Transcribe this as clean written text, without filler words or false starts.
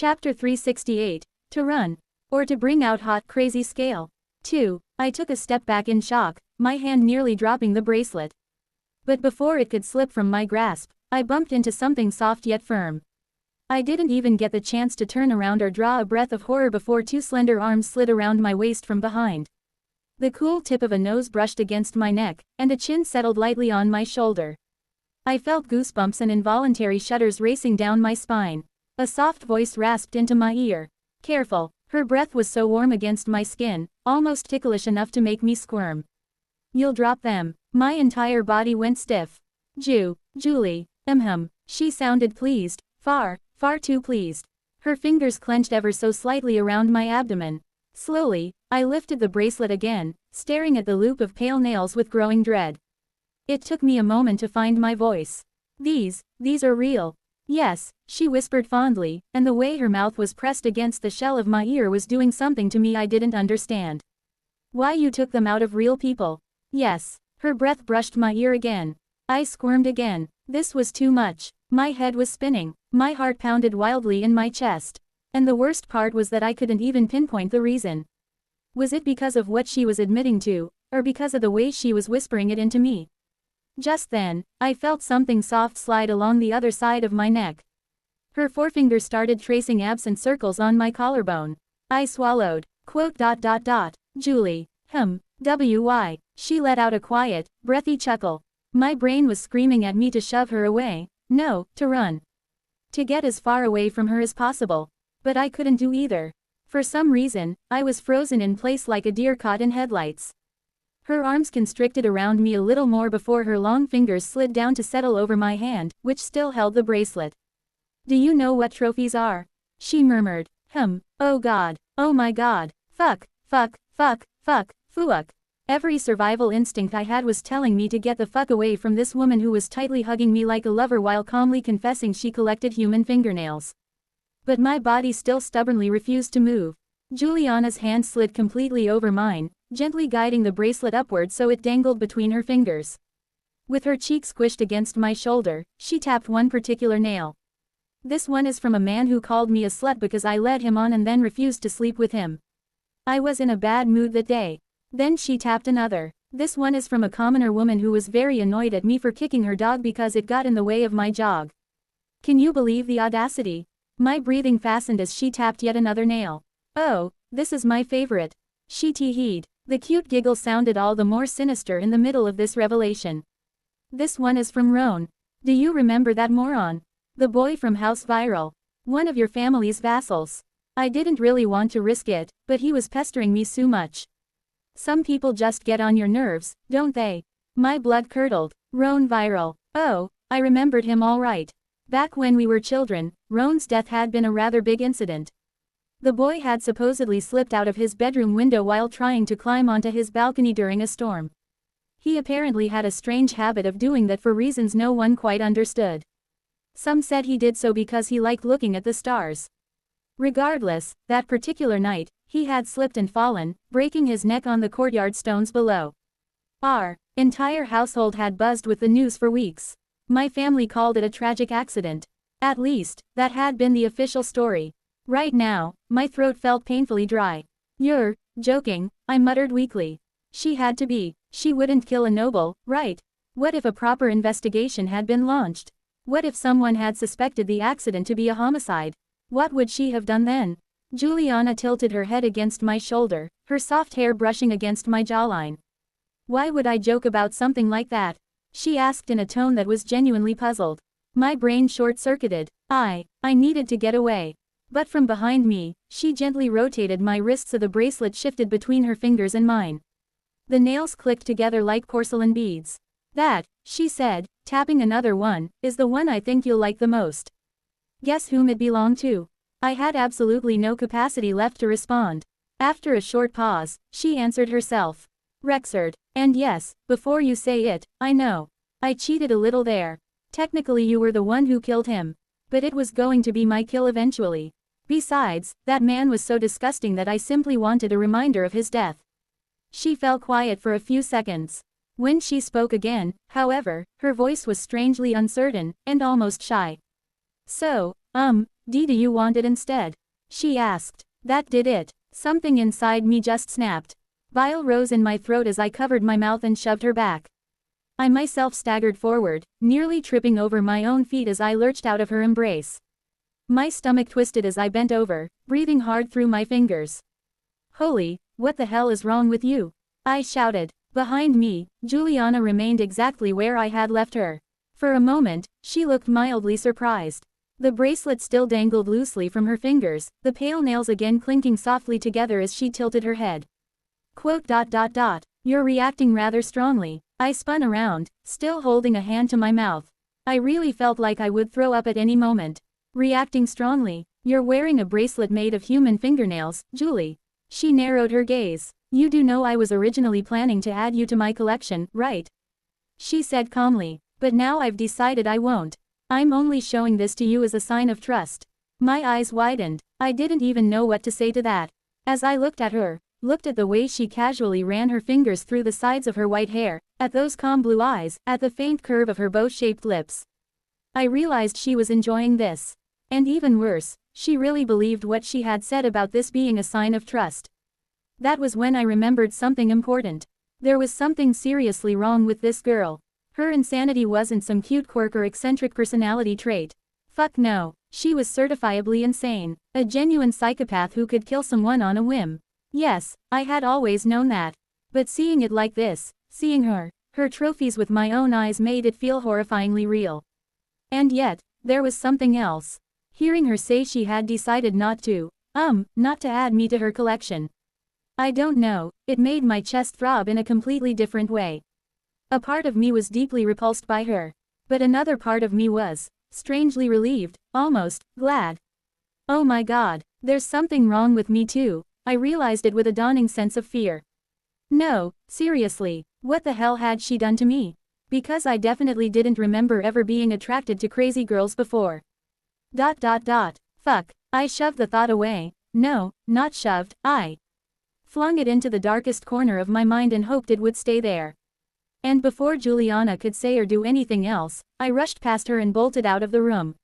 Chapter 368, To Run. Or to Bring Out Hot Crazy Scale. 2. I took a step back in shock, my hand nearly dropping the bracelet. But before it could slip from my grasp, I bumped into something soft yet firm. I didn't even get the chance to turn around or draw a breath of horror before two slender arms slid around my waist from behind. The cool tip of a nose brushed against my neck, and a chin settled lightly on my shoulder. I felt goosebumps and involuntary shudders racing down my spine. A soft voice rasped into my ear. Careful. Her breath was so warm against my skin, almost ticklish enough to make me squirm. You'll drop them. My entire body went stiff. Julie. She sounded pleased, far too pleased. Her fingers clenched ever so slightly around my abdomen. Slowly, I lifted the bracelet again, staring at the loop of pale nails with growing dread. It took me a moment to find my voice. These are real. Yes, she whispered fondly, and the way her mouth was pressed against the shell of my ear was doing something to me I didn't understand. Why you took them out of real people? Yes. Her breath brushed my ear again. I squirmed again. This was too much. My head was spinning. My heart pounded wildly in my chest. And the worst part was that I couldn't even pinpoint the reason. Was it because of what she was admitting to, or because of the way she was whispering it into me? Just then, I felt something soft slide along the other side of my neck. Her forefinger started tracing absent circles on my collarbone. I swallowed. Julie. W.Y. She let out a quiet, breathy chuckle. My brain was screaming at me to shove her away. No, to run. To get as far away from her as possible. But I couldn't do either. For some reason, I was frozen in place like a deer caught in headlights. Her arms constricted around me a little more before her long fingers slid down to settle over my hand, which still held the bracelet. Do you know what trophies are? She murmured. Oh God. Oh my God. Fuck. Every survival instinct I had was telling me to get the fuck away from this woman who was tightly hugging me like a lover while calmly confessing she collected human fingernails. But my body still stubbornly refused to move. Juliana's hand slid completely over mine, gently guiding the bracelet upward so it dangled between her fingers. With her cheek squished against my shoulder, she tapped one particular nail. This one is from a man who called me a slut because I led him on and then refused to sleep with him. I was in a bad mood that day. Then she tapped another. This one is from a commoner woman who was very annoyed at me for kicking her dog because it got in the way of my jog. Can you believe the audacity? My breathing fastened as she tapped yet another nail. Oh, this is my favorite. She tee-heed. The cute giggle sounded all the more sinister in the middle of this revelation. This one is from Roan. Do you remember that moron? The boy from House Viral. One of your family's vassals. I didn't really want to risk it, but he was pestering me so much. Some people just get on your nerves, don't they? My blood curdled. Roan Viral. Oh, I remembered him all right. Back when we were children, Roan's death had been a rather big incident. The boy had supposedly slipped out of his bedroom window while trying to climb onto his balcony during a storm. He apparently had a strange habit of doing that for reasons no one quite understood. Some said he did so because he liked looking at the stars. Regardless, that particular night, he had slipped and fallen, breaking his neck on the courtyard stones below. Our entire household had buzzed with the news for weeks. My family called it a tragic accident. At least, that had been the official story. Right now, my throat felt painfully dry. You're joking, I muttered weakly. She had to be. She wouldn't kill a noble, right? What if a proper investigation had been launched? What if someone had suspected the accident to be a homicide? What would she have done then? Juliana tilted her head against my shoulder, her soft hair brushing against my jawline. Why would I joke about something like that? She asked in a tone that was genuinely puzzled. My brain short-circuited. I needed to get away. But from behind me, she gently rotated my wrist so the bracelet shifted between her fingers and mine. The nails clicked together like porcelain beads. That, she said, tapping another one, is the one I think you'll like the most. Guess whom it belonged to? I had absolutely no capacity left to respond. After a short pause, she answered herself. Rexard. And yes, before you say it, I know. I cheated a little there. Technically you were the one who killed him. But it was going to be my kill eventually. Besides, that man was so disgusting that I simply wanted a reminder of his death. She fell quiet for a few seconds. When she spoke again, however, her voice was strangely uncertain, and almost shy. So, Do you want it instead? She asked. That did it. Something inside me just snapped. Bile rose in my throat as I covered my mouth and shoved her back. I myself staggered forward, nearly tripping over my own feet as I lurched out of her embrace. My stomach twisted as I bent over, breathing hard through my fingers. Holy, what the hell is wrong with you? I shouted. Behind me, Juliana remained exactly where I had left her. For a moment, she looked mildly surprised. The bracelet still dangled loosely from her fingers, the pale nails again clinking softly together as she tilted her head. You're reacting rather strongly. I spun around, still holding a hand to my mouth. I really felt like I would throw up at any moment. Reacting strongly? You're wearing a bracelet made of human fingernails, Julie. She narrowed her gaze. You do know I was originally planning to add you to my collection, right? She said calmly. But now I've decided I won't. I'm only showing this to you as a sign of trust. My eyes widened. I didn't even know what to say to that. As I looked at her, looked at the way she casually ran her fingers through the sides of her white hair, at those calm blue eyes, at the faint curve of her bow-shaped lips. I realized she was enjoying this. And even worse, she really believed what she had said about this being a sign of trust. That was when I remembered something important. There was something seriously wrong with this girl. Her insanity wasn't some cute quirk or eccentric personality trait. Fuck no, she was certifiably insane, a genuine psychopath who could kill someone on a whim. Yes, I had always known that. But seeing it like this, seeing her trophies with my own eyes made it feel horrifyingly real. And yet, there was something else. Hearing her say she had decided not to add me to her collection. I don't know, it made my chest throb in a completely different way. A part of me was deeply repulsed by her. But another part of me was, strangely relieved, almost, glad. Oh my god, there's something wrong with me too. I realized it with a dawning sense of fear. No, seriously, what the hell had she done to me? Because I definitely didn't remember ever being attracted to crazy girls before. Fuck, I shoved the thought away. No, not shoved, I flung it into the darkest corner of my mind and hoped it would stay there. And before Juliana could say or do anything else, I rushed past her and bolted out of the room.